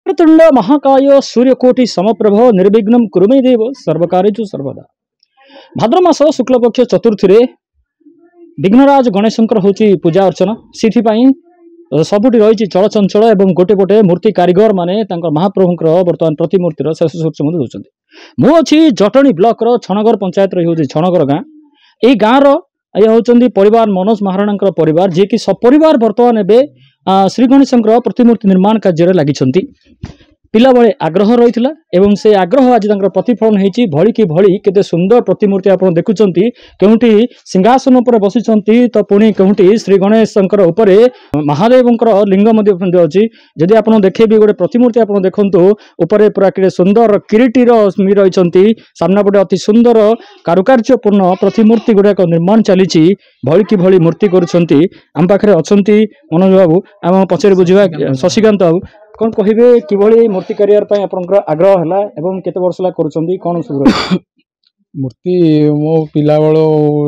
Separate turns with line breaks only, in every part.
वक्रतुंड महाकाय सूर्यकोटि समप्रभ निर्विघ्नं कुरु मे देव सर्वकार्येषु सर्वदा। भाद्र मास शुक्लपक्ष चतुर्थी रे विघ्नराज गणेशंकर होची पूजा अर्चना से सबुठी रही चलचंचल एवं गोटे गोटे मूर्ति कारीगर माने महाप्रभुंकर बर्तमान प्रतिमूर्तिर शेष सूर्य मुझे दूसरी मु अच्छी जटणी ब्लॉक छणगर पंचायत रही छणगर गाँ यही गाँव ये हूँ परिवार मनोज महाराणा परिवार जी कि सपरिवार बर्तमान एवं श्री गणेशंकर प्रतिमूर्ति निर्माण कार्य लगी पिला बळे आग्रह रही एवं से आग्रह आज प्रतिफलन होती भली कि भली केते सुंदर प्रतिमूर्ति आप देखुंती केउठी सिंहासन पर बसी तो पुणी केउठी श्री गणेशंकर उपरे महादेवंकर लिंग अच्छी जदि आप देखे भी गोटे प्रतिमूर्ति आप देखु उपरे पूरा कि सुंदर किरीटीर रही सामनापटे अति सुंदर कारुकार्यपूर्ण प्रतिमूर्ति गुड़ाक निर्माण चली भली कि भली मूर्ति करम पाखे अच्छा मनोज बाबू आम पचर बुझा शशिकांत बाबू कौन कहे कि मूर्ति करियर आग्रह है एवं केते वर्ष करुछंदी कौन सब
मूर्ति मो पिला बेलो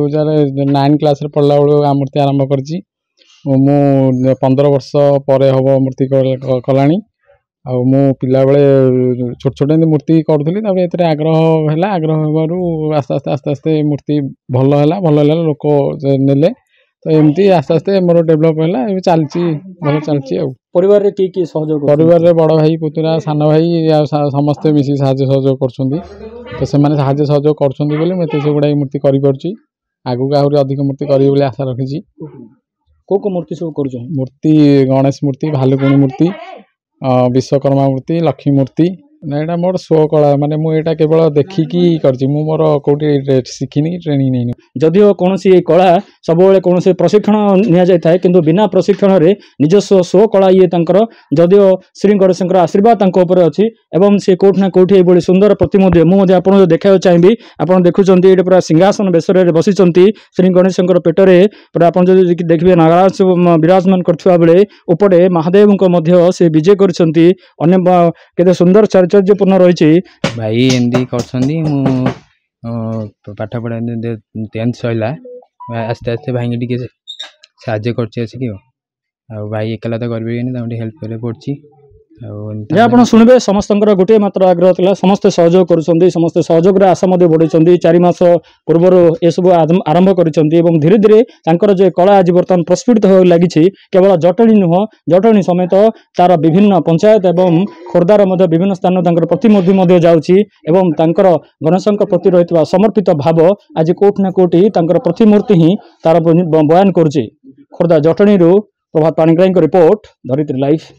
9 क्लास रे पढ़ला बेलो आ मूर्ति आरंभ करची मो 15 वर्ष परे हबो मूर्ति कलानी आ मो पिला बेले छोट छोट मूर्ति करूथली तापर एतरे आग्रह हेबारु आस्ते आस्ते मूर्ति भल लोक नेले तो एमती आस्ते आस्ते मोर डेभलप है चलती भल चलती
परिवार रे की सहयोग
परिवार रे बड़ भाई पुतुरा सान भाई समस्ते मिसी साहाय्य सहयोग करछुंदी तो से माने साहाय्य सहयोग करछुंदी बोले मते से गुडा मूर्ति करि परछि आगु आहुरी अधिक मूर्ति करी बोले आशा रखिछि
को मूर्ति सब करछो
मूर्ति गणेश मूर्ति भालुकुणी मूर्ति विश्वकर्मा मूर्ति लक्ष्मी मूर्ति ना एटा मोर शो कला माने मु एटा केवल देखिकी करछि मु मोर कोठी सिखिनी ट्रेनिंग नहीं
जदिओ कौन कला सब कौन प्रशिक्षण नि जाय थाए किंतु बिना प्रशिक्षण रे निजस्व स्व कला ये तांकर जदिओ श्री गणेशंकर आशीर्वाद तांको ऊपर अछि एवं से कोठ ना कोठी एबोली सुंदर प्रतिमूर्ति मु मध्ये आपन देखा चाहिबी आपन देखुचंती एटा पूरा सिंहासन बेसरे बसिचंती श्री गणेशंकर पेटरे पूरा आपन जदि देखबे नागराज विराजमान करथुआ बेले उपरे महादेव को मध्ये से विजय करछंती अन्य केते सुंदर चर्चपूर्ण रही
भाई एमती कर पाठ पढ़ा 10th सैला आस्ते आस्ते भाई टे साहय कर भाई एकला तो कर हेल्प करे पड़ी
आप शुणे समस्त गोटे मात्र आग्रह था समस्ते सहयोग कर समस्ते सहयोग आशा बढ़ी 4 मास पूर्वर ये सब आरंभ कर धीरे धीरे जो कला आज बर्तमान प्रस्फुटित हो लगी केवल जटणी नुह जटणी समेत तार विभिन्न पंचायत एवं खोर्धार विभिन्न स्थान प्रतिमूर्ति जाऊँगी गणेशंकर प्रति रही समर्पित भाव आज कोट ना कोटी प्रतिमूर्ति ही तार बयान कर खोर्धा जटणी प्रभात पाणिग्राही रिपोर्ट धरित्री लाइव।